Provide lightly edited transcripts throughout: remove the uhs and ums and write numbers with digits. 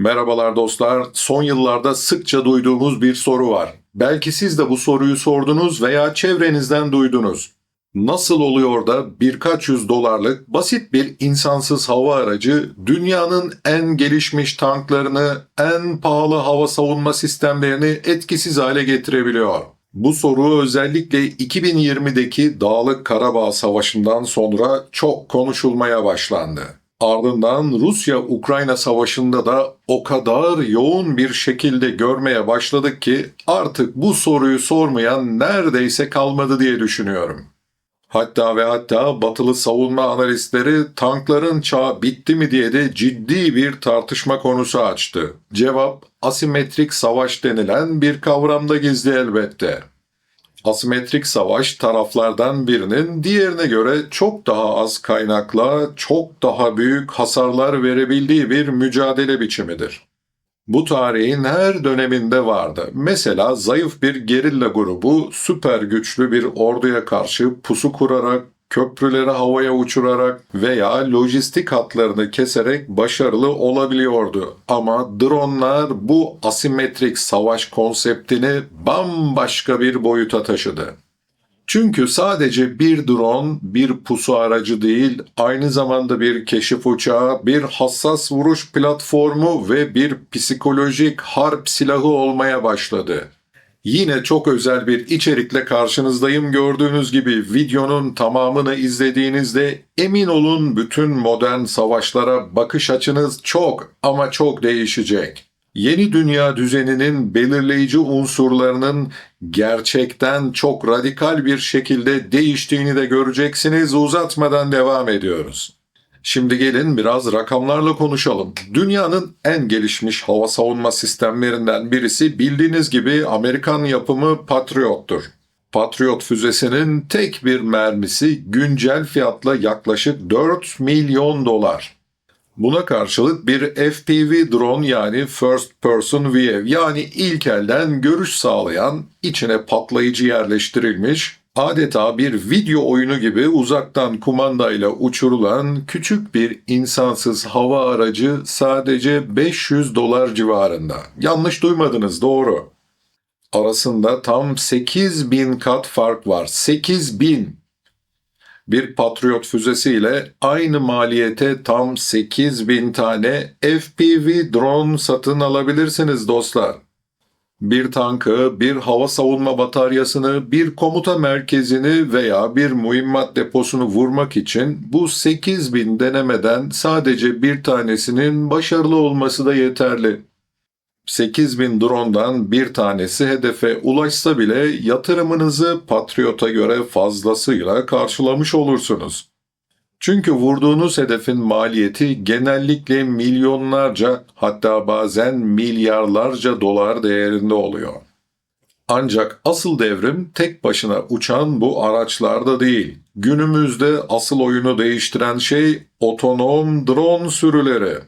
Merhabalar dostlar. Son yıllarda sıkça duyduğumuz bir soru var. Belki siz de bu soruyu sordunuz veya çevrenizden duydunuz. Nasıl oluyor da birkaç yüz dolarlık basit bir insansız hava aracı dünyanın en gelişmiş tanklarını, en pahalı hava savunma sistemlerini etkisiz hale getirebiliyor? Bu soru özellikle 2020'deki Dağlık Karabağ Savaşı'ndan sonra çok konuşulmaya başlandı. Ardından Rusya-Ukrayna savaşında da o kadar yoğun bir şekilde görmeye başladık ki artık bu soruyu sormayan neredeyse kalmadı diye düşünüyorum. Hatta batılı savunma analistleri tankların çağı bitti mi diye de ciddi bir tartışma konusu açtı. Cevap asimetrik savaş denilen bir kavramda gizli elbette. Asimetrik savaş taraflardan birinin diğerine göre çok daha az kaynakla çok daha büyük hasarlar verebildiği bir mücadele biçimidir. Bu tarihin her döneminde vardı. Mesela zayıf bir gerilla grubu süper güçlü bir orduya karşı pusu kurarak, köprüleri havaya uçurarak veya lojistik hatlarını keserek başarılı olabiliyordu. Ama dronlar bu asimetrik savaş konseptini bambaşka bir boyuta taşıdı. Çünkü sadece bir drone, bir pusu aracı değil, aynı zamanda bir keşif uçağı, bir hassas vuruş platformu ve bir psikolojik harp silahı olmaya başladı. Yine çok özel bir içerikle karşınızdayım. Gördüğünüz gibi videonun tamamını izlediğinizde emin olun bütün modern savaşlara bakış açınız çok ama çok değişecek. Yeni dünya düzeninin belirleyici unsurlarının gerçekten çok radikal bir şekilde değiştiğini de göreceksiniz. Uzatmadan devam ediyoruz. Şimdi gelin biraz rakamlarla konuşalım. Dünyanın en gelişmiş hava savunma sistemlerinden birisi bildiğiniz gibi Amerikan yapımı Patriot'tur. Patriot füzesinin tek bir mermisi güncel fiyatla yaklaşık 4 milyon dolar. Buna karşılık bir FPV drone yani First Person View yani ilk elden görüş sağlayan, içine patlayıcı yerleştirilmiş, adeta bir video oyunu gibi uzaktan kumandayla uçurulan küçük bir insansız hava aracı sadece 500 dolar civarında. Yanlış duymadınız, doğru. Arasında tam 8.000 kat fark var. 8.000. Bir Patriot füzesiyle aynı maliyete tam 8.000 tane FPV drone satın alabilirsiniz dostlar. Bir tankı, bir hava savunma bataryasını, bir komuta merkezini veya bir mühimmat deposunu vurmak için bu 8.000 denemeden sadece bir tanesinin başarılı olması da yeterli. 8.000 drondan bir tanesi hedefe ulaşsa bile yatırımınızı Patriot'a göre fazlasıyla karşılamış olursunuz. Çünkü vurduğunuz hedefin maliyeti genellikle milyonlarca hatta bazen milyarlarca dolar değerinde oluyor. Ancak asıl devrim tek başına uçan bu araçlarda değil. Günümüzde asıl oyunu değiştiren şey otonom drone sürüleri.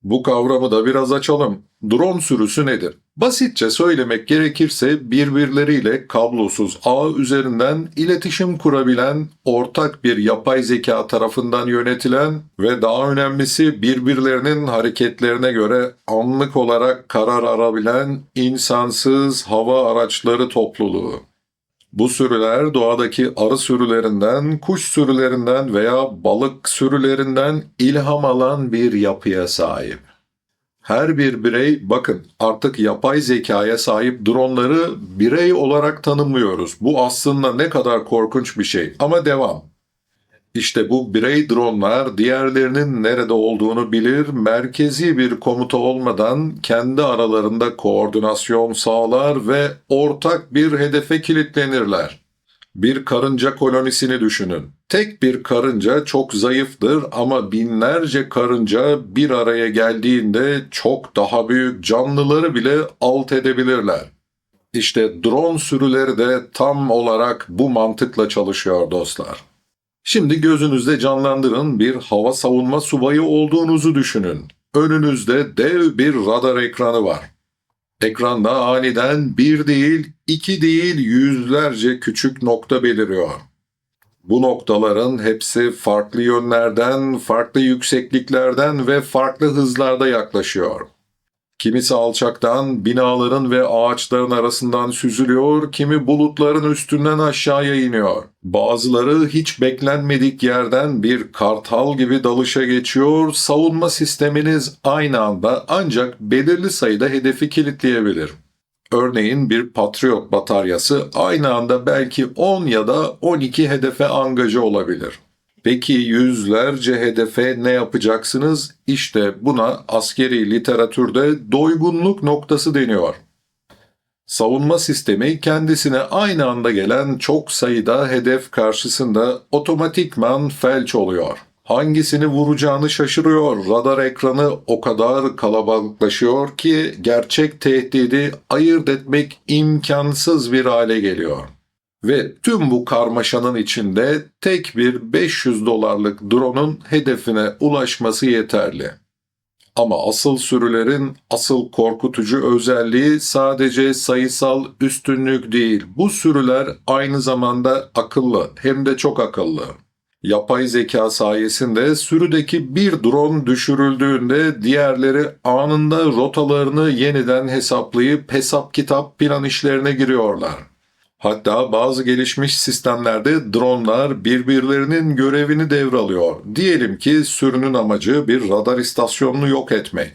Bu kavramı da biraz açalım. Drone sürüsü nedir? Basitçe söylemek gerekirse birbirleriyle kablosuz ağ üzerinden iletişim kurabilen, ortak bir yapay zeka tarafından yönetilen ve daha önemlisi birbirlerinin hareketlerine göre anlık olarak karar alabilen insansız hava araçları topluluğu. Bu sürüler doğadaki arı sürülerinden, kuş sürülerinden veya balık sürülerinden ilham alan bir yapıya sahip. Her bir birey, bakın artık yapay zekaya sahip dronları birey olarak tanımlıyoruz. Bu aslında ne kadar korkunç bir şey ama devam. İşte bu birey dronlar diğerlerinin nerede olduğunu bilir, merkezi bir komuta olmadan kendi aralarında koordinasyon sağlar ve ortak bir hedefe kilitlenirler. Bir karınca kolonisini düşünün. Tek bir karınca çok zayıftır ama binlerce karınca bir araya geldiğinde çok daha büyük canlıları bile alt edebilirler. İşte drone sürüleri de tam olarak bu mantıkla çalışıyor dostlar. Şimdi gözünüzde canlandırın, bir hava savunma subayı olduğunuzu düşünün. Önünüzde dev bir radar ekranı var. Ekranda aniden bir değil, iki değil yüzlerce küçük nokta beliriyor. Bu noktaların hepsi farklı yönlerden, farklı yüksekliklerden ve farklı hızlarda yaklaşıyor. Kimisi alçaktan binaların ve ağaçların arasından süzülüyor, kimi bulutların üstünden aşağıya iniyor. Bazıları hiç beklenmedik yerden bir kartal gibi dalışa geçiyor, savunma sisteminiz aynı anda ancak belirli sayıda hedefi kilitleyebilir. Örneğin bir Patriot bataryası aynı anda belki 10 ya da 12 hedefe angaja olabilir. Peki yüzlerce hedefe ne yapacaksınız? İşte buna askeri literatürde doygunluk noktası deniyor. Savunma sistemi kendisine aynı anda gelen çok sayıda hedef karşısında otomatikman felç oluyor. Hangisini vuracağını şaşırıyor. Radar ekranı o kadar kalabalıklaşıyor ki gerçek tehdidi ayırt etmek imkansız bir hale geliyor. Ve tüm bu karmaşanın içinde tek bir 500 dolarlık drone'un hedefine ulaşması yeterli. Ama asıl sürülerin asıl korkutucu özelliği sadece sayısal üstünlük değil. Bu sürüler aynı zamanda akıllı, hem de çok akıllı. Yapay zeka sayesinde sürüdeki bir drone düşürüldüğünde diğerleri anında rotalarını yeniden hesaplayıp hesap kitap plan işlerine giriyorlar. Hatta bazı gelişmiş sistemlerde dronlar birbirlerinin görevini devralıyor. Diyelim ki sürünün amacı bir radar istasyonunu yok etmek.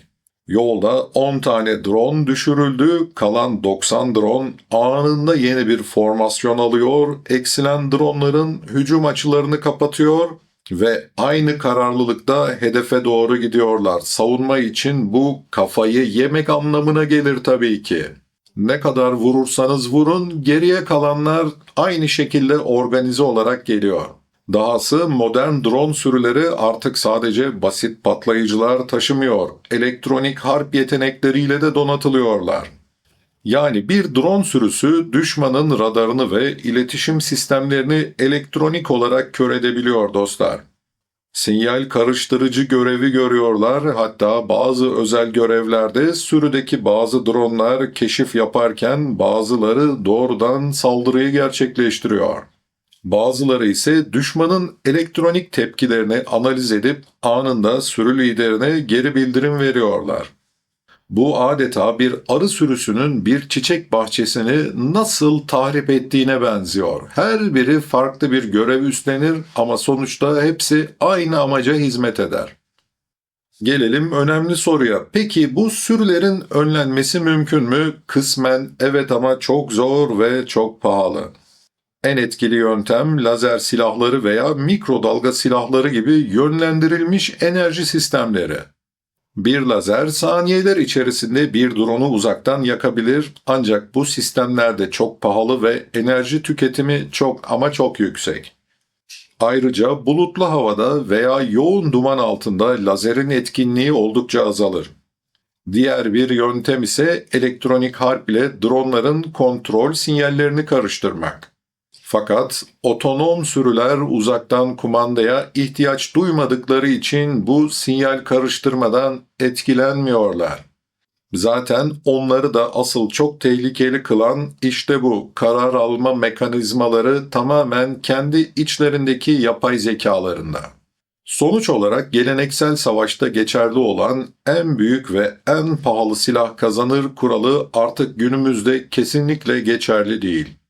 Yolda 10 tane drone düşürüldü, kalan 90 drone anında yeni bir formasyon alıyor, eksilen dronların hücum açılarını kapatıyor ve aynı kararlılıkta hedefe doğru gidiyorlar. Savunma için bu kafayı yemek anlamına gelir tabii ki. Ne kadar vurursanız vurun, geriye kalanlar aynı şekilde organize olarak geliyor. Dahası modern drone sürüleri artık sadece basit patlayıcılar taşımıyor, elektronik harp yetenekleriyle de donatılıyorlar. Yani bir drone sürüsü düşmanın radarını ve iletişim sistemlerini elektronik olarak kör edebiliyor dostlar. Sinyal karıştırıcı görevi görüyorlar, hatta bazı özel görevlerde sürüdeki bazı dronlar keşif yaparken bazıları doğrudan saldırıyı gerçekleştiriyor. Bazıları ise düşmanın elektronik tepkilerini analiz edip anında sürü liderine geri bildirim veriyorlar. Bu adeta bir arı sürüsünün bir çiçek bahçesini nasıl tahrip ettiğine benziyor. Her biri farklı bir görev üstlenir ama sonuçta hepsi aynı amaca hizmet eder. Gelelim önemli soruya. Peki bu sürülerin önlenmesi mümkün mü? Kısmen evet ama çok zor ve çok pahalı. En etkili yöntem lazer silahları veya mikrodalga silahları gibi yönlendirilmiş enerji sistemleri. Bir lazer saniyeler içerisinde bir drone'u uzaktan yakabilir ancak bu sistemlerde çok pahalı ve enerji tüketimi çok ama çok yüksek. Ayrıca bulutlu havada veya yoğun duman altında lazerin etkinliği oldukça azalır. Diğer bir yöntem ise elektronik harp ile dronların kontrol sinyallerini karıştırmak. Fakat otonom sürüler uzaktan kumandaya ihtiyaç duymadıkları için bu sinyal karıştırmadan etkilenmiyorlar. Zaten onları da asıl çok tehlikeli kılan işte bu karar alma mekanizmaları tamamen kendi içlerindeki yapay zekalarında. Sonuç olarak geleneksel savaşta geçerli olan en büyük ve en pahalı silah kazanır kuralı artık günümüzde kesinlikle geçerli değil.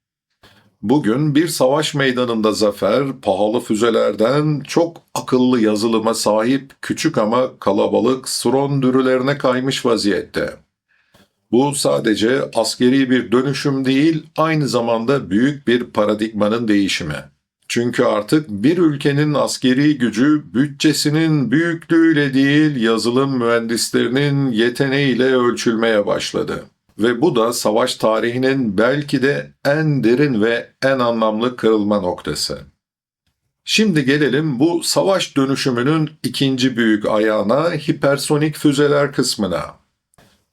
Bugün bir savaş meydanında zafer, pahalı füzelerden çok akıllı yazılıma sahip küçük ama kalabalık Sron kaymış vaziyette. Bu sadece askeri bir dönüşüm değil, aynı zamanda büyük bir paradigmanın değişimi. Çünkü artık bir ülkenin askeri gücü bütçesinin büyüklüğüyle değil, yazılım mühendislerinin yeteneğiyle ölçülmeye başladı. Ve bu da savaş tarihinin belki de en derin ve en anlamlı kırılma noktası. Şimdi gelelim bu savaş dönüşümünün ikinci büyük ayağına, hipersonik füzeler kısmına.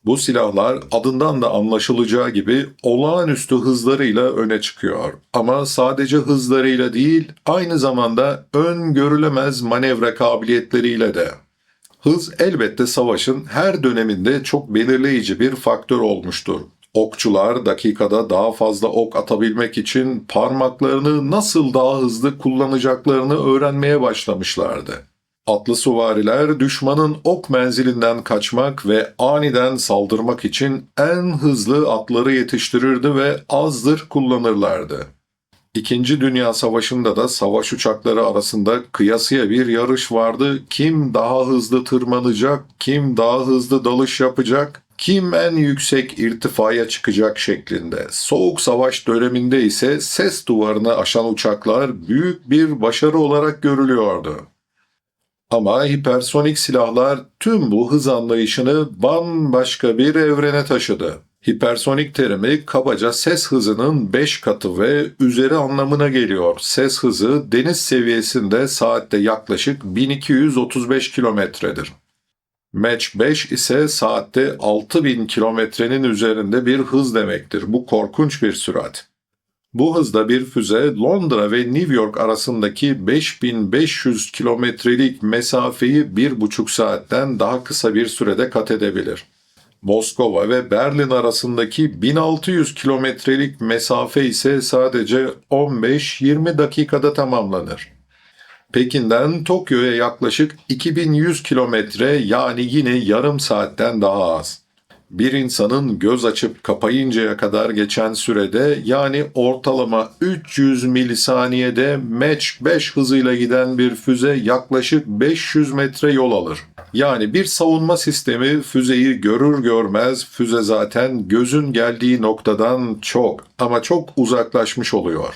Bu silahlar adından da anlaşılacağı gibi olağanüstü hızlarıyla öne çıkıyor. Ama sadece hızlarıyla değil, aynı zamanda öngörülemez manevra kabiliyetleriyle de. Hız elbette savaşın her döneminde çok belirleyici bir faktör olmuştur. Okçular dakikada daha fazla ok atabilmek için parmaklarını nasıl daha hızlı kullanacaklarını öğrenmeye başlamışlardı. Atlı süvariler düşmanın ok menzilinden kaçmak ve aniden saldırmak için en hızlı atları yetiştirirdi ve az zırh kullanırlardı. İkinci Dünya Savaşı'nda da savaş uçakları arasında kıyasıya bir yarış vardı. Kim daha hızlı tırmanacak, kim daha hızlı dalış yapacak, kim en yüksek irtifaya çıkacak şeklinde. Soğuk Savaş döneminde ise ses duvarını aşan uçaklar büyük bir başarı olarak görülüyordu. Ama hipersonik silahlar tüm bu hız anlayışını bambaşka bir evrene taşıdı. Hipersonik terimi kabaca ses hızının 5 katı ve üzeri anlamına geliyor. Ses hızı deniz seviyesinde saatte yaklaşık 1235 kilometredir. Mach 5 ise saatte 6000 kilometrenin üzerinde bir hız demektir. Bu korkunç bir sürat. Bu hızda bir füze Londra ve New York arasındaki 5500 kilometrelik mesafeyi 1,5 saatten daha kısa bir sürede kat edebilir. Moskova ve Berlin arasındaki 1600 kilometrelik mesafe ise sadece 15-20 dakikada tamamlanır. Pekin'den Tokyo'ya yaklaşık 2100 kilometre, yani yine yarım saatten daha az. Bir insanın göz açıp kapayıncaya kadar geçen sürede, yani ortalama 300 milisaniyede Mach 5 hızıyla giden bir füze yaklaşık 500 metre yol alır. Yani bir savunma sistemi füzeyi görür görmez füze zaten gözün geldiği noktadan çok ama çok uzaklaşmış oluyor.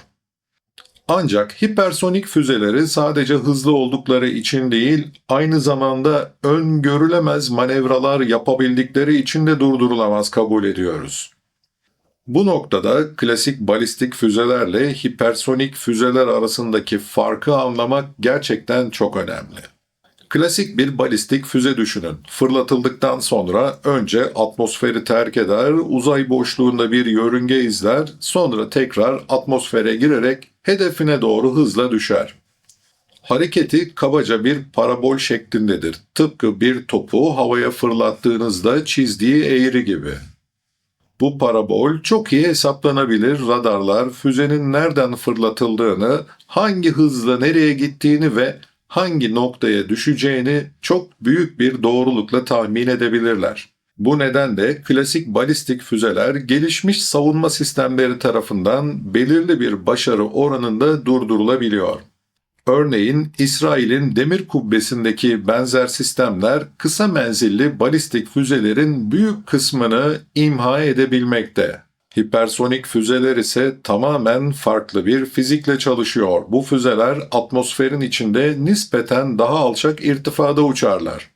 Ancak hipersonik füzeleri sadece hızlı oldukları için değil, aynı zamanda öngörülemez manevralar yapabildikleri için de durdurulamaz kabul ediyoruz. Bu noktada klasik balistik füzelerle hipersonik füzeler arasındaki farkı anlamak gerçekten çok önemli. Klasik bir balistik füze düşünün. Fırlatıldıktan sonra önce atmosferi terk eder, uzay boşluğunda bir yörünge izler, sonra tekrar atmosfere girerek hedefine doğru hızla düşer. Hareketi kabaca bir parabol şeklindedir. Tıpkı bir topu havaya fırlattığınızda çizdiği eğri gibi. Bu parabol çok iyi hesaplanabilir. Radarlar füzenin nereden fırlatıldığını, hangi hızla nereye gittiğini ve hangi noktaya düşeceğini çok büyük bir doğrulukla tahmin edebilirler. Bu nedenle klasik balistik füzeler gelişmiş savunma sistemleri tarafından belirli bir başarı oranında durdurulabiliyor. Örneğin İsrail'in demir kubbesindeki benzer sistemler kısa menzilli balistik füzelerin büyük kısmını imha edebilmekte. Hipersonik füzeler ise tamamen farklı bir fizikle çalışıyor. Bu füzeler atmosferin içinde nispeten daha alçak irtifada uçarlar.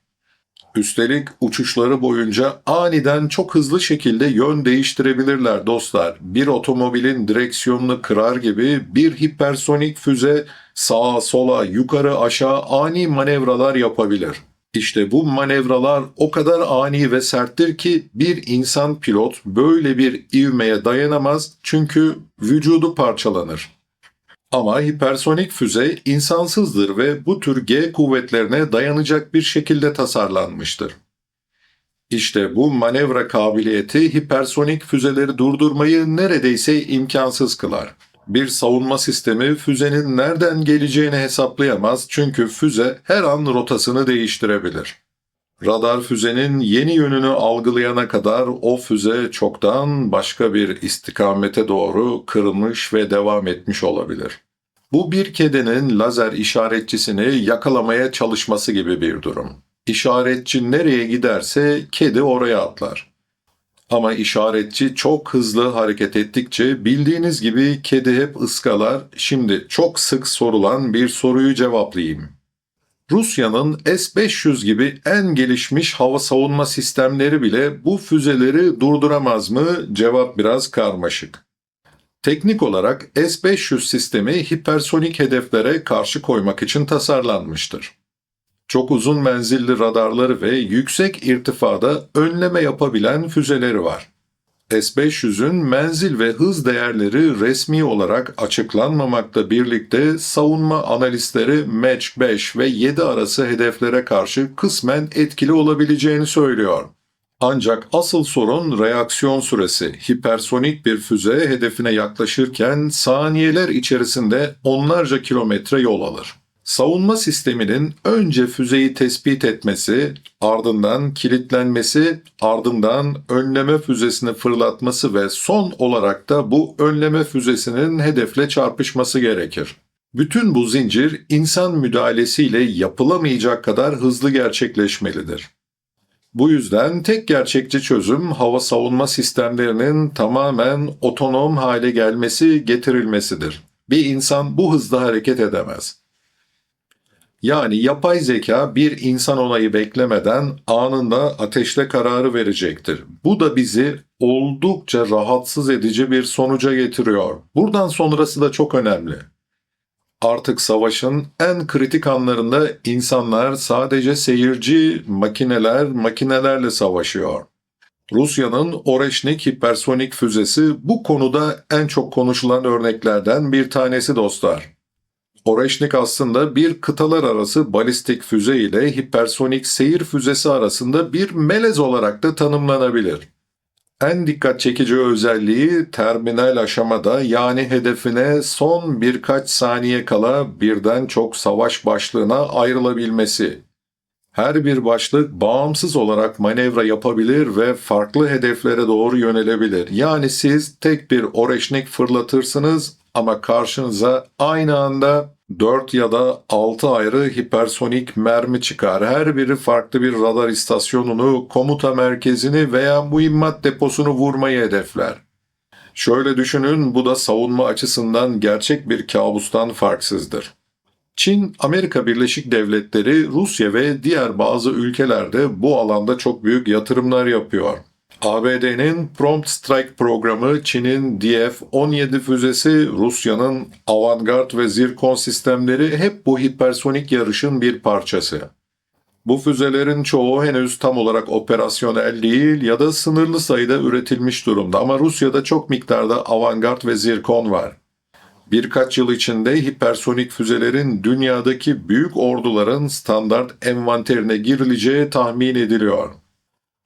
Üstelik uçuşları boyunca aniden çok hızlı şekilde yön değiştirebilirler dostlar. Bir otomobilin direksiyonunu kırar gibi bir hipersonik füze sağa sola yukarı aşağı ani manevralar yapabilir. İşte bu manevralar o kadar ani ve serttir ki bir insan pilot böyle bir ivmeye dayanamaz, çünkü vücudu parçalanır. Ama hipersonik füze insansızdır ve bu tür G kuvvetlerine dayanacak bir şekilde tasarlanmıştır. İşte bu manevra kabiliyeti hipersonik füzeleri durdurmayı neredeyse imkansız kılar. Bir savunma sistemi füzenin nereden geleceğini hesaplayamaz, çünkü füze her an rotasını değiştirebilir. Radar füzenin yeni yönünü algılayana kadar o füze çoktan başka bir istikamete doğru kırılmış ve devam etmiş olabilir. Bu bir kedinin lazer işaretçisini yakalamaya çalışması gibi bir durum. İşaretçi nereye giderse kedi oraya atlar. Ama işaretçi çok hızlı hareket ettikçe bildiğiniz gibi kedi hep ıskalar. Şimdi çok sık sorulan bir soruyu cevaplayayım. Rusya'nın S-500 gibi en gelişmiş hava savunma sistemleri bile bu füzeleri durduramaz mı? Cevap biraz karmaşık. Teknik olarak S-500 sistemi hipersonik hedeflere karşı koymak için tasarlanmıştır. Çok uzun menzilli radarları ve yüksek irtifada önleme yapabilen füzeleri var. S-500'ün menzil ve hız değerleri resmi olarak açıklanmamakla birlikte savunma analistleri Mach 5 ve 7 arası hedeflere karşı kısmen etkili olabileceğini söylüyor. Ancak asıl sorun reaksiyon süresi. Hipersonik bir füze hedefine yaklaşırken saniyeler içerisinde onlarca kilometre yol alır. Savunma sisteminin önce füzeyi tespit etmesi, ardından kilitlenmesi, ardından önleme füzesini fırlatması ve son olarak da bu önleme füzesinin hedefle çarpışması gerekir. Bütün bu zincir insan müdahalesiyle yapılamayacak kadar hızlı gerçekleşmelidir. Bu yüzden tek gerçekçi çözüm hava savunma sistemlerinin tamamen otonom hale getirilmesidir. Bir insan bu hızda hareket edemez. Yani yapay zeka bir insan onayı beklemeden anında ateşle kararı verecektir. Bu da bizi oldukça rahatsız edici bir sonuca getiriyor. Buradan sonrası da çok önemli. Artık savaşın en kritik anlarında insanlar sadece seyirci, makinelerle savaşıyor. Rusya'nın Oreşnik hipersonik füzesi bu konuda en çok konuşulan örneklerden bir tanesi dostlar. Oreşnik aslında bir kıtalar arası balistik füze ile hipersonik seyir füzesi arasında bir melez olarak da tanımlanabilir. En dikkat çekici özelliği terminal aşamada yani hedefine son birkaç saniye kala birden çok savaş başlığına ayrılabilmesi. Her bir başlık bağımsız olarak manevra yapabilir ve farklı hedeflere doğru yönelebilir. Yani siz tek bir Oreşnik fırlatırsınız ama karşınıza aynı anda 4 ya da 6 ayrı hipersonik mermi çıkar. Her biri farklı bir radar istasyonunu, komuta merkezini veya mühimmat deposunu vurmayı hedefler. Şöyle düşünün, bu da savunma açısından gerçek bir kabustan farksızdır. Çin, Amerika Birleşik Devletleri, Rusya ve diğer bazı ülkelerde bu alanda çok büyük yatırımlar yapıyor. ABD'nin Prompt Strike programı, Çin'in DF-17 füzesi, Rusya'nın Avangard ve Zirkon sistemleri hep bu hipersonik yarışın bir parçası. Bu füzelerin çoğu henüz tam olarak operasyonel değil ya da sınırlı sayıda üretilmiş durumda ama Rusya'da çok miktarda Avangard ve Zirkon var. Birkaç yıl içinde hipersonik füzelerin dünyadaki büyük orduların standart envanterine girileceği tahmin ediliyor.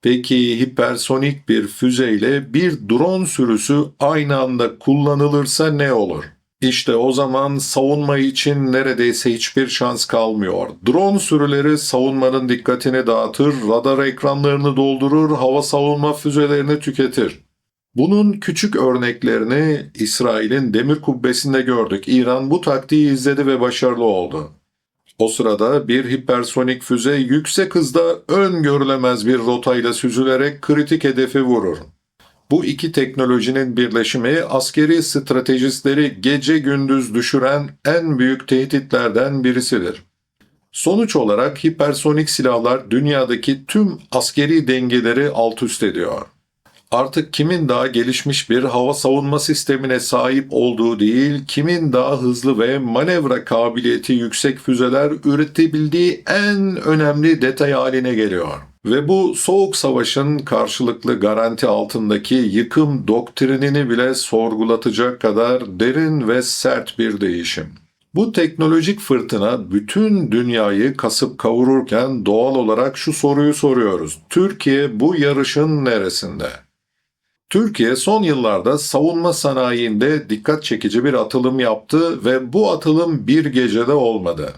Peki hipersonik bir füzeyle bir drone sürüsü aynı anda kullanılırsa ne olur? İşte o zaman savunma için neredeyse hiçbir şans kalmıyor. Drone sürüleri savunmanın dikkatini dağıtır, radar ekranlarını doldurur, hava savunma füzelerini tüketir. Bunun küçük örneklerini İsrail'in demir kubbesinde gördük. İran bu taktiği izledi ve başarılı oldu. O sırada bir hipersonik füze yüksek hızda öngörülemez bir rotayla süzülerek kritik hedefi vurur. Bu iki teknolojinin birleşimi askeri stratejistleri gece gündüz düşüren en büyük tehditlerden birisidir. Sonuç olarak hipersonik silahlar dünyadaki tüm askeri dengeleri alt üst ediyor. Artık kimin daha gelişmiş bir hava savunma sistemine sahip olduğu değil, kimin daha hızlı ve manevra kabiliyeti yüksek füzeler üretebildiği en önemli detay haline geliyor. Ve bu soğuk savaşın karşılıklı garanti altındaki yıkım doktrinini bile sorgulatacak kadar derin ve sert bir değişim. Bu teknolojik fırtına bütün dünyayı kasıp kavururken doğal olarak şu soruyu soruyoruz. Türkiye bu yarışın neresinde? Türkiye son yıllarda savunma sanayinde dikkat çekici bir atılım yaptı ve bu atılım bir gecede olmadı.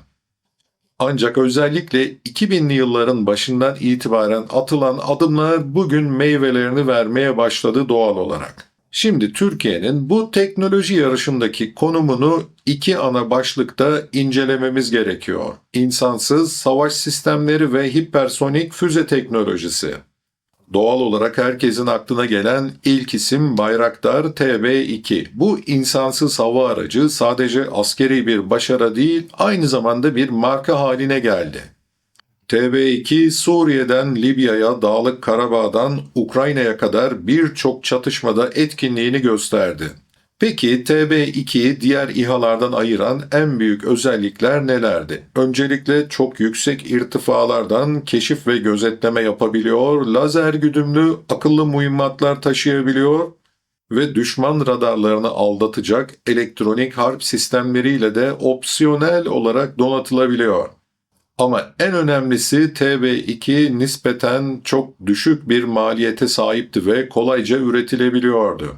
Ancak özellikle 2000'li yılların başından itibaren atılan adımlar bugün meyvelerini vermeye başladı doğal olarak. Şimdi Türkiye'nin bu teknoloji yarışındaki konumunu iki ana başlıkta incelememiz gerekiyor. İnsansız savaş sistemleri ve hipersonik füze teknolojisi. Doğal olarak herkesin aklına gelen ilk isim Bayraktar TB2. Bu insansız hava aracı sadece askeri bir başarı değil, aynı zamanda bir marka haline geldi. TB2, Suriye'den Libya'ya, Dağlık Karabağ'dan Ukrayna'ya kadar birçok çatışmada etkinliğini gösterdi. Peki TB2'yi diğer İHA'lardan ayıran en büyük özellikler nelerdi? Öncelikle çok yüksek irtifalardan keşif ve gözetleme yapabiliyor, lazer güdümlü akıllı mühimmatlar taşıyabiliyor ve düşman radarlarını aldatacak elektronik harp sistemleriyle de opsiyonel olarak donatılabiliyor. Ama en önemlisi TB2 nispeten çok düşük bir maliyete sahipti ve kolayca üretilebiliyordu.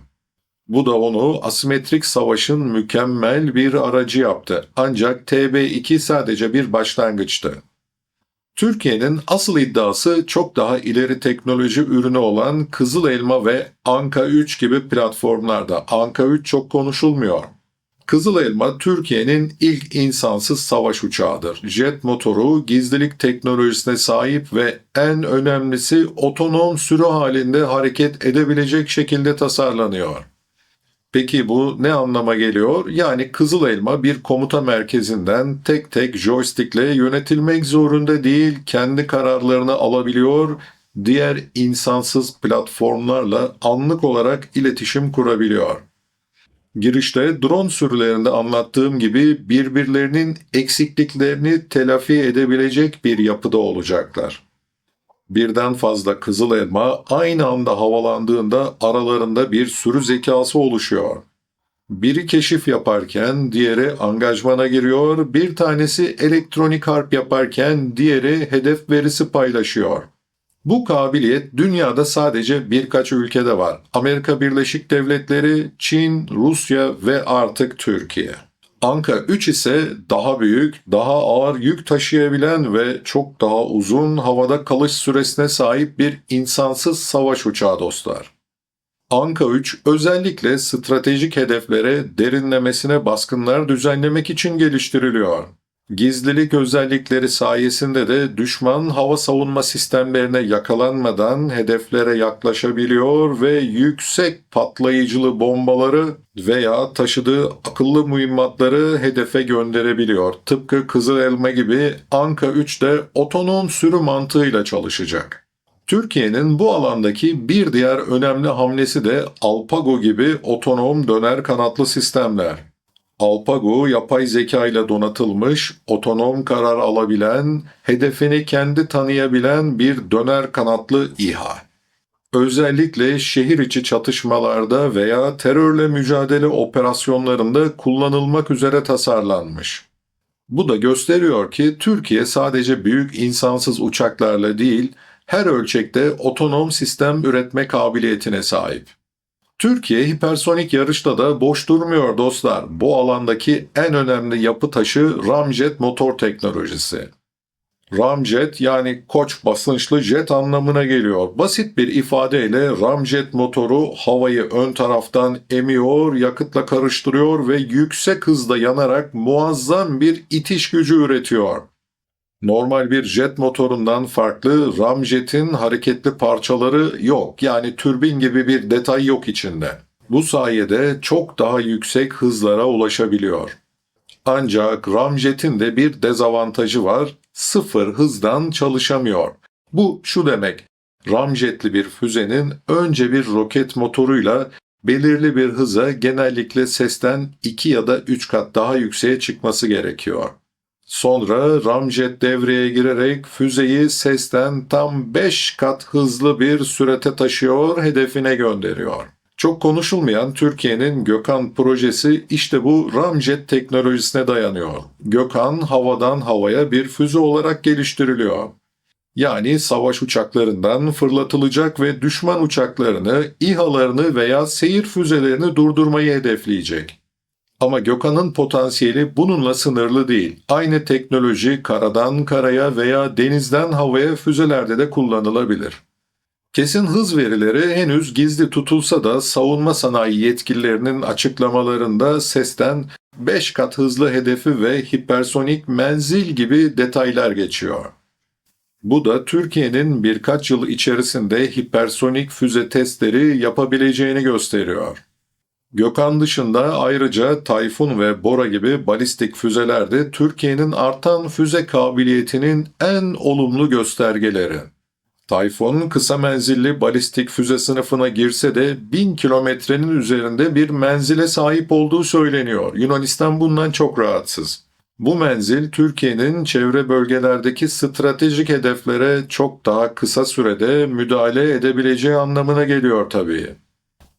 Bu da onu asimetrik savaşın mükemmel bir aracı yaptı. Ancak TB2 sadece bir başlangıçtı. Türkiye'nin asıl iddiası çok daha ileri teknoloji ürünü olan Kızıl Elma ve Anka 3 gibi platformlarda. Anka 3 çok konuşulmuyor. Kızıl Elma Türkiye'nin ilk insansız savaş uçağıdır. Jet motoru, gizlilik teknolojisine sahip ve en önemlisi otonom sürü halinde hareket edebilecek şekilde tasarlanıyor. Peki bu ne anlama geliyor? Yani Kızıl Elma bir komuta merkezinden tek tek joystickle yönetilmek zorunda değil, kendi kararlarını alabiliyor, diğer insansız platformlarla anlık olarak iletişim kurabiliyor. Girişte drone sürülerinde anlattığım gibi birbirlerinin eksikliklerini telafi edebilecek bir yapıda olacaklar. Birden fazla kızıl elma aynı anda havalandığında aralarında bir sürü zekası oluşuyor. Biri keşif yaparken diğeri angajmana giriyor, bir tanesi elektronik harp yaparken diğeri hedef verisi paylaşıyor. Bu kabiliyet dünyada sadece birkaç ülkede var. Amerika Birleşik Devletleri, Çin, Rusya ve artık Türkiye. Anka 3 ise daha büyük, daha ağır yük taşıyabilen ve çok daha uzun havada kalış süresine sahip bir insansız savaş uçağı dostlar. Anka 3 özellikle stratejik hedeflere derinlemesine baskınlar düzenlemek için geliştiriliyor. Gizlilik özellikleri sayesinde de düşman hava savunma sistemlerine yakalanmadan hedeflere yaklaşabiliyor ve yüksek patlayıcılı bombaları veya taşıdığı akıllı mühimmatları hedefe gönderebiliyor. Tıpkı Kızıl Elma gibi Anka 3 de otonom sürü mantığıyla çalışacak. Türkiye'nin bu alandaki bir diğer önemli hamlesi de Alpago gibi otonom döner kanatlı sistemler. Alpago, yapay zeka ile donatılmış, otonom karar alabilen, hedefini kendi tanıyabilen bir döner kanatlı İHA. Özellikle şehir içi çatışmalarda veya terörle mücadele operasyonlarında kullanılmak üzere tasarlanmış. Bu da gösteriyor ki Türkiye sadece büyük insansız uçaklarla değil, her ölçekte otonom sistem üretme kabiliyetine sahip. Türkiye hipersonik yarışta da boş durmuyor dostlar. Bu alandaki en önemli yapı taşı ramjet motor teknolojisi. Ramjet yani koç basınçlı jet anlamına geliyor. Basit bir ifadeyle ramjet motoru havayı ön taraftan emiyor, yakıtla karıştırıyor ve yüksek hızda yanarak muazzam bir itiş gücü üretiyor. Normal bir jet motorundan farklı ramjetin hareketli parçaları yok. Yani türbin gibi bir detay yok içinde. Bu sayede çok daha yüksek hızlara ulaşabiliyor. Ancak ramjetin de bir dezavantajı var. Sıfır hızdan çalışamıyor. Bu şu demek. Ramjetli bir füzenin önce bir roket motoruyla belirli bir hıza genellikle sesten 2 ya da 3 kat daha yükseğe çıkması gerekiyor. Sonra ramjet devreye girerek füzeyi sesten tam 5 kat hızlı bir sürate taşıyor, hedefine gönderiyor. Çok konuşulmayan Türkiye'nin Gökhan projesi işte bu ramjet teknolojisine dayanıyor. Gökhan havadan havaya bir füze olarak geliştiriliyor. Yani savaş uçaklarından fırlatılacak ve düşman uçaklarını, İHA'larını veya seyir füzelerini durdurmayı hedefleyecek. Ama Gökhan'ın potansiyeli bununla sınırlı değil. Aynı teknoloji karadan karaya veya denizden havaya füzelerde de kullanılabilir. Kesin hız verileri henüz gizli tutulsa da savunma sanayi yetkililerinin açıklamalarında sesten 5 kat hızlı hedefi ve hipersonik menzil gibi detaylar geçiyor. Bu da Türkiye'nin birkaç yıl içerisinde hipersonik füze testleri yapabileceğini gösteriyor. Gökhan dışında ayrıca Tayfun ve Bora gibi balistik füzeler de Türkiye'nin artan füze kabiliyetinin en olumlu göstergeleri. Tayfun kısa menzilli balistik füze sınıfına girse de 1000 kilometrenin üzerinde bir menzile sahip olduğu söyleniyor. Yunanistan bundan çok rahatsız. Bu menzil Türkiye'nin çevre bölgelerdeki stratejik hedeflere çok daha kısa sürede müdahale edebileceği anlamına geliyor tabii.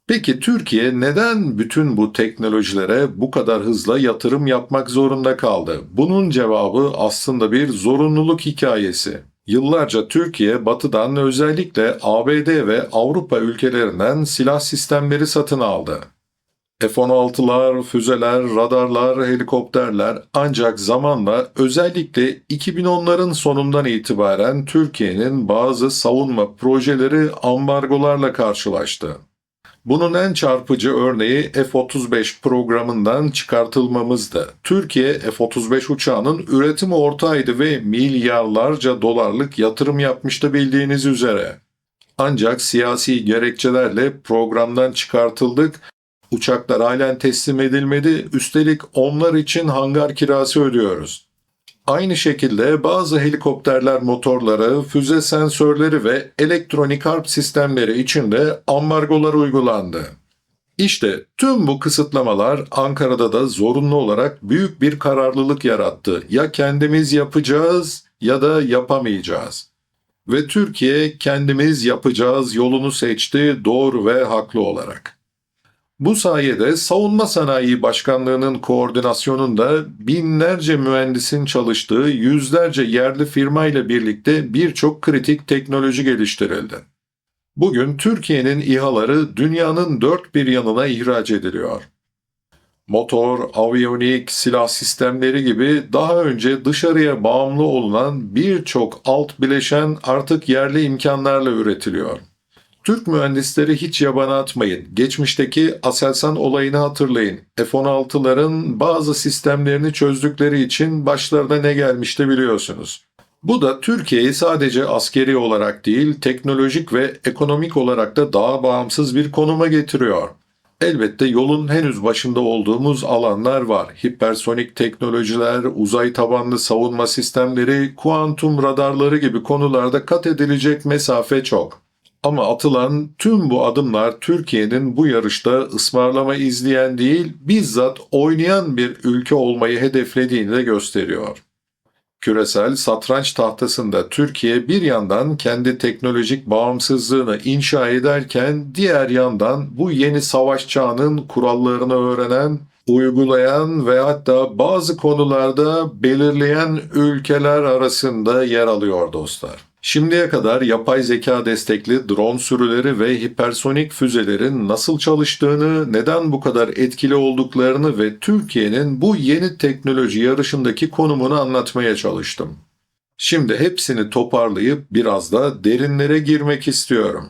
Peki Türkiye neden bütün bu teknolojilere bu kadar hızla yatırım yapmak zorunda kaldı? Bunun cevabı aslında bir zorunluluk hikayesi. Yıllarca Türkiye Batı'dan özellikle ABD ve Avrupa ülkelerinden silah sistemleri satın aldı. F-16'lar, füzeler, radarlar, helikopterler ancak zamanla özellikle 2010'ların sonundan itibaren Türkiye'nin bazı savunma projeleri ambargolarla karşılaştı. Bunun en çarpıcı örneği F-35 programından çıkartılmamızdı. Türkiye F-35 uçağının üretimi ortağıydı ve milyarlarca dolarlık yatırım yapmıştı bildiğiniz üzere. Ancak siyasi gerekçelerle programdan çıkartıldık. Uçaklar halen teslim edilmedi. Üstelik onlar için hangar kirası ödüyoruz. Aynı şekilde bazı helikopterler motorları, füze sensörleri ve elektronik harp sistemleri için de ambargolar uygulandı. İşte tüm bu kısıtlamalar Ankara'da da zorunlu olarak büyük bir kararlılık yarattı. Ya kendimiz yapacağız ya da yapamayacağız. Ve Türkiye kendimiz yapacağız yolunu seçti doğru ve haklı olarak. Bu sayede Savunma Sanayi Başkanlığı'nın koordinasyonunda binlerce mühendisin çalıştığı yüzlerce yerli firma ile birlikte birçok kritik teknoloji geliştirildi. Bugün Türkiye'nin İHA'ları dünyanın dört bir yanına ihraç ediliyor. Motor, aviyonik, silah sistemleri gibi daha önce dışarıya bağımlı olunan birçok alt bileşen artık yerli imkanlarla üretiliyor. Türk mühendisleri hiç yabana atmayın. Geçmişteki Aselsan olayını hatırlayın. F-16'ların bazı sistemlerini çözdükleri için başlarına ne gelmişti biliyorsunuz. Bu da Türkiye'yi sadece askeri olarak değil, teknolojik ve ekonomik olarak da daha bağımsız bir konuma getiriyor. Elbette yolun henüz başında olduğumuz alanlar var. Hipersonik teknolojiler, uzay tabanlı savunma sistemleri, kuantum radarları gibi konularda kat edilecek mesafe çok. Ama atılan tüm bu adımlar Türkiye'nin bu yarışta ısmarlama izleyen değil, bizzat oynayan bir ülke olmayı hedeflediğini de gösteriyor. Küresel satranç tahtasında Türkiye bir yandan kendi teknolojik bağımsızlığını inşa ederken diğer yandan bu yeni savaş çağının kurallarını öğrenen, uygulayan ve hatta bazı konularda belirleyen ülkeler arasında yer alıyor dostlar. Şimdiye kadar yapay zeka destekli drone sürüleri ve hipersonik füzelerin nasıl çalıştığını, neden bu kadar etkili olduklarını ve Türkiye'nin bu yeni teknoloji yarışındaki konumunu anlatmaya çalıştım. Şimdi hepsini toparlayıp biraz da derinlere girmek istiyorum.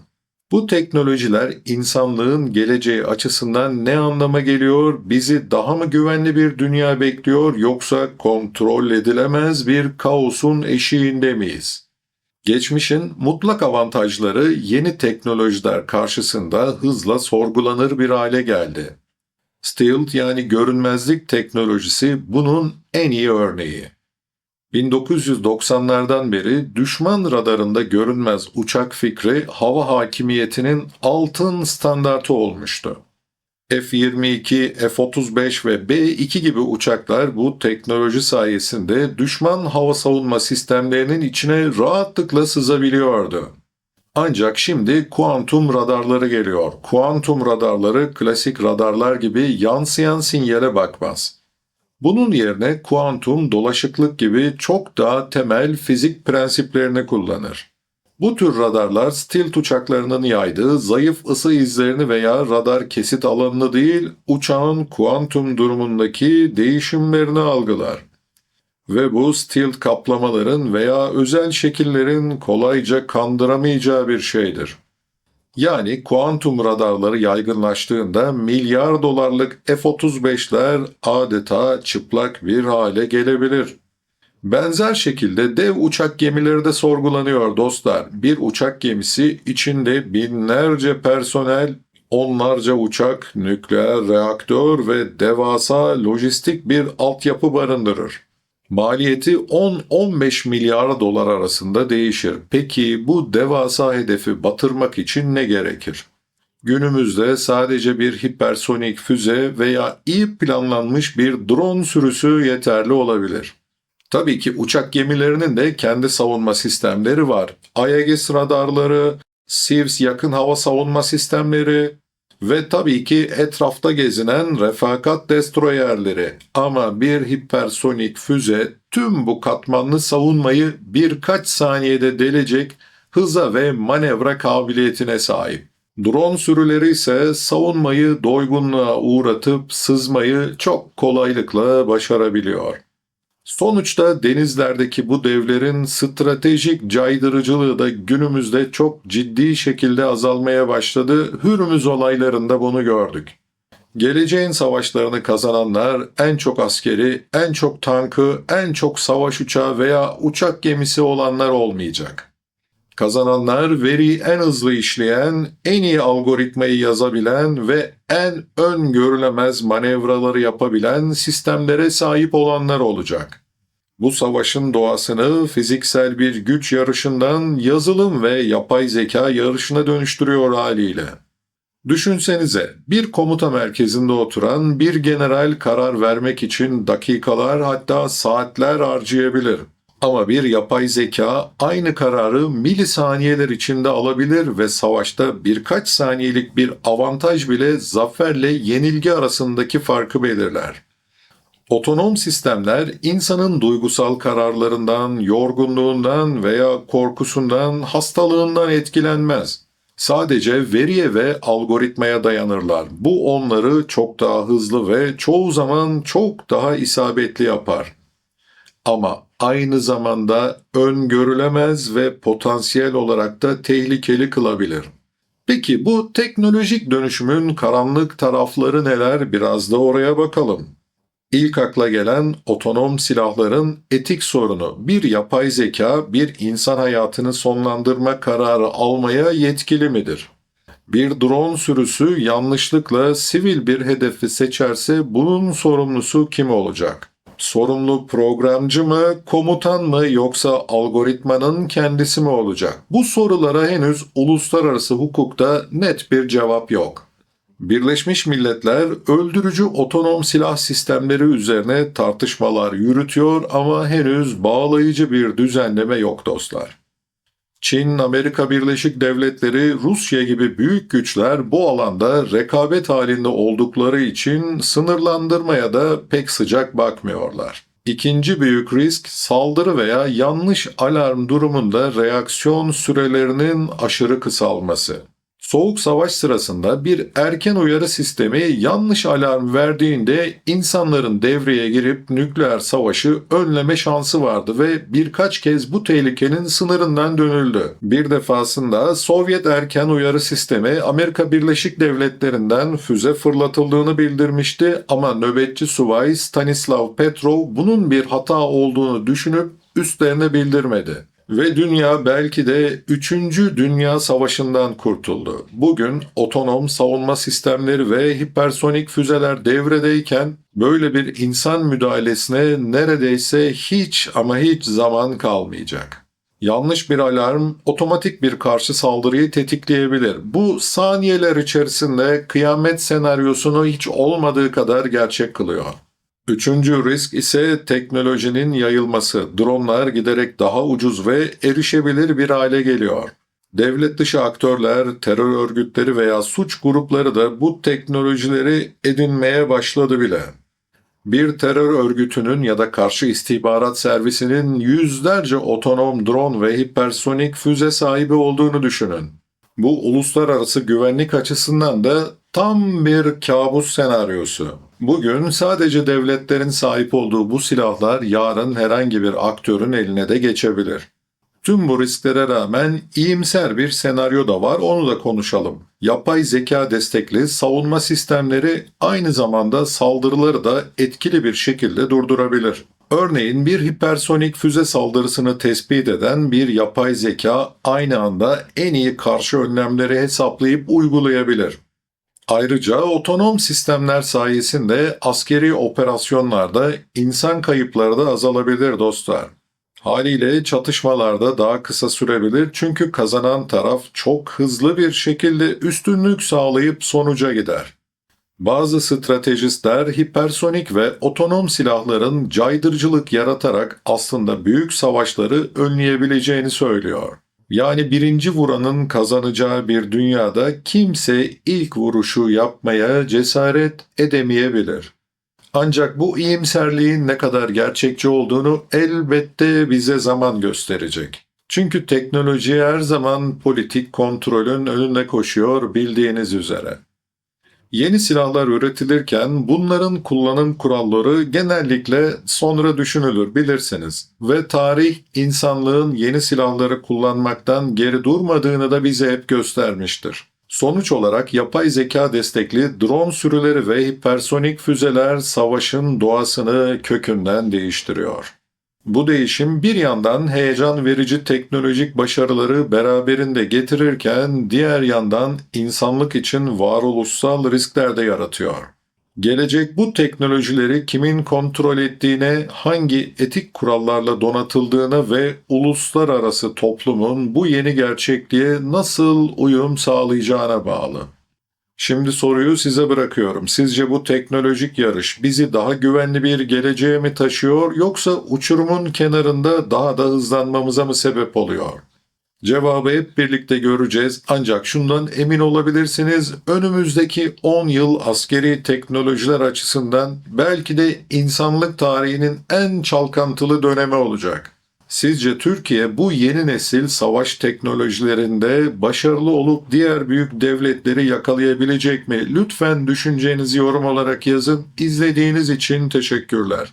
Bu teknolojiler insanlığın geleceği açısından ne anlama geliyor? Bizi daha mı güvenli bir dünya bekliyor yoksa kontrol edilemez bir kaosun eşiğinde miyiz? Geçmişin mutlak avantajları yeni teknolojiler karşısında hızla sorgulanır bir hale geldi. Stealth yani görünmezlik teknolojisi bunun en iyi örneği. 1990'lardan beri düşman radarında görünmez uçak fikri hava hakimiyetinin altın standartı olmuştu. F-22, F-35 ve B-2 gibi uçaklar bu teknoloji sayesinde düşman hava savunma sistemlerinin içine rahatlıkla sızabiliyordu. Ancak şimdi kuantum radarları geliyor. Kuantum radarları klasik radarlar gibi yansıyan sinyale bakmaz. Bunun yerine kuantum dolaşıklık gibi çok daha temel fizik prensiplerini kullanır. Bu tür radarlar stealth uçaklarının yaydığı zayıf ısı izlerini veya radar kesit alanını değil, uçağın kuantum durumundaki değişimlerini algılar. Ve bu stealth kaplamaların veya özel şekillerin kolayca kandıramayacağı bir şeydir. Yani kuantum radarları yaygınlaştığında milyar dolarlık F-35'ler adeta çıplak bir hale gelebilir. Benzer şekilde dev uçak gemileri de sorgulanıyor dostlar. Bir uçak gemisi içinde binlerce personel, onlarca uçak, nükleer reaktör ve devasa lojistik bir altyapı barındırır. Maliyeti 10-15 milyar dolar arasında değişir. Peki bu devasa hedefi batırmak için ne gerekir? Günümüzde sadece bir hipersonik füze veya iyi planlanmış bir drone sürüsü yeterli olabilir. Tabii ki uçak gemilerinin de kendi savunma sistemleri var. Aegis radarları, SEAVS yakın hava savunma sistemleri ve tabii ki etrafta gezinen refakat destroyerleri. Ama bir hipersonik füze tüm bu katmanlı savunmayı birkaç saniyede delecek hıza ve manevra kabiliyetine sahip. Drone sürüleri ise savunmayı doygunluğa uğratıp sızmayı çok kolaylıkla başarabiliyor. Sonuçta denizlerdeki bu devlerin stratejik caydırıcılığı da günümüzde çok ciddi şekilde azalmaya başladı. Hürmüz olaylarında bunu gördük. Geleceğin savaşlarını kazananlar en çok askeri, en çok tankı, en çok savaş uçağı veya uçak gemisi olanlar olmayacak. Kazananlar veriyi en hızlı işleyen, en iyi algoritmayı yazabilen ve en öngörülemez manevraları yapabilen sistemlere sahip olanlar olacak. Bu savaşın doğasını fiziksel bir güç yarışından yazılım ve yapay zeka yarışına dönüştürüyor haliyle. Düşünsenize, bir komuta merkezinde oturan bir general karar vermek için dakikalar hatta saatler harcayabilir. Ama bir yapay zeka aynı kararı milisaniyeler içinde alabilir ve savaşta birkaç saniyelik bir avantaj bile zaferle yenilgi arasındaki farkı belirler. Otonom sistemler insanın duygusal kararlarından, yorgunluğundan veya korkusundan, hastalığından etkilenmez. Sadece veriye ve algoritmaya dayanırlar. Bu onları çok daha hızlı ve çoğu zaman çok daha isabetli yapar. Ama aynı zamanda öngörülemez ve potansiyel olarak da tehlikeli kılabilir. Peki bu teknolojik dönüşümün karanlık tarafları neler? Biraz da oraya bakalım. İlk akla gelen otonom silahların etik sorunu. Bir yapay zeka bir insan hayatını sonlandırma kararı almaya yetkili midir? Bir drone sürüsü yanlışlıkla sivil bir hedefi seçerse bunun sorumlusu kim olacak? Sorumlu programcı mı, komutan mı yoksa algoritmanın kendisi mi olacak? Bu sorulara henüz uluslararası hukukta net bir cevap yok. Birleşmiş Milletler öldürücü otonom silah sistemleri üzerine tartışmalar yürütüyor ama henüz bağlayıcı bir düzenleme yok dostlar. Çin, Amerika Birleşik Devletleri, Rusya gibi büyük güçler bu alanda rekabet halinde oldukları için sınırlandırmaya da pek sıcak bakmıyorlar. İkinci büyük risk saldırı veya yanlış alarm durumunda reaksiyon sürelerinin aşırı kısalması. Soğuk savaş sırasında bir erken uyarı sistemi yanlış alarm verdiğinde insanların devreye girip nükleer savaşı önleme şansı vardı ve birkaç kez bu tehlikenin sınırından dönüldü. Bir defasında Sovyet erken uyarı sistemi Amerika Birleşik Devletleri'nden füze fırlatıldığını bildirmişti ama nöbetçi subay Stanislav Petrov bunun bir hata olduğunu düşünüp üstlerine bildirmedi. Ve dünya belki de 3. Dünya Savaşı'ndan kurtuldu. Bugün otonom savunma sistemleri ve hipersonik füzeler devredeyken böyle bir insan müdahalesine neredeyse hiç ama hiç zaman kalmayacak. Yanlış bir alarm otomatik bir karşı saldırıyı tetikleyebilir. Bu saniyeler içerisinde kıyamet senaryosunu hiç olmadığı kadar gerçek kılıyor. Üçüncü risk ise teknolojinin yayılması. Dronlar giderek daha ucuz ve erişebilir bir hale geliyor. Devlet dışı aktörler, terör örgütleri veya suç grupları da bu teknolojileri edinmeye başladı bile. Bir terör örgütünün ya da karşı istihbarat servisinin yüzlerce otonom drone ve hipersonik füze sahibi olduğunu düşünün. Bu uluslararası güvenlik açısından da tam bir kabus senaryosu. Bugün sadece devletlerin sahip olduğu bu silahlar yarın herhangi bir aktörün eline de geçebilir. Tüm bu risklere rağmen iyimser bir senaryo da var, onu da konuşalım. Yapay zeka destekli savunma sistemleri aynı zamanda saldırıları da etkili bir şekilde durdurabilir. Örneğin bir hipersonik füze saldırısını tespit eden bir yapay zeka aynı anda en iyi karşı önlemleri hesaplayıp uygulayabilir. Ayrıca otonom sistemler sayesinde askeri operasyonlarda insan kayıpları da azalabilir dostlar. Haliyle çatışmalarda daha kısa sürebilir çünkü kazanan taraf çok hızlı bir şekilde üstünlük sağlayıp sonuca gider. Bazı stratejistler hipersonik ve otonom silahların caydırıcılık yaratarak aslında büyük savaşları önleyebileceğini söylüyor. Yani birinci vuranın kazanacağı bir dünyada kimse ilk vuruşu yapmaya cesaret edemeyebilir. Ancak bu iyimserliğin ne kadar gerçekçi olduğunu elbette bize zaman gösterecek. Çünkü teknoloji her zaman politik kontrolün önünde koşuyor bildiğiniz üzere. Yeni silahlar üretilirken bunların kullanım kuralları genellikle sonra düşünülür bilirsiniz ve tarih insanlığın yeni silahları kullanmaktan geri durmadığını da bize hep göstermiştir. Sonuç olarak yapay zeka destekli drone sürüleri ve hipersonik füzeler savaşın doğasını kökünden değiştiriyor. Bu değişim bir yandan heyecan verici teknolojik başarıları beraberinde getirirken diğer yandan insanlık için varoluşsal riskler de yaratıyor. Gelecek bu teknolojileri kimin kontrol ettiğine, hangi etik kurallarla donatıldığına ve uluslararası toplumun bu yeni gerçekliğe nasıl uyum sağlayacağına bağlı. Şimdi soruyu size bırakıyorum. Sizce bu teknolojik yarış bizi daha güvenli bir geleceğe mi taşıyor yoksa uçurumun kenarında daha da hızlanmamıza mı sebep oluyor? Cevabı hep birlikte göreceğiz ancak şundan emin olabilirsiniz, önümüzdeki 10 yıl askeri teknolojiler açısından belki de insanlık tarihinin en çalkantılı dönemi olacak. Sizce Türkiye bu yeni nesil savaş teknolojilerinde başarılı olup diğer büyük devletleri yakalayabilecek mi? Lütfen düşüncenizi yorum olarak yazın. İzlediğiniz için teşekkürler.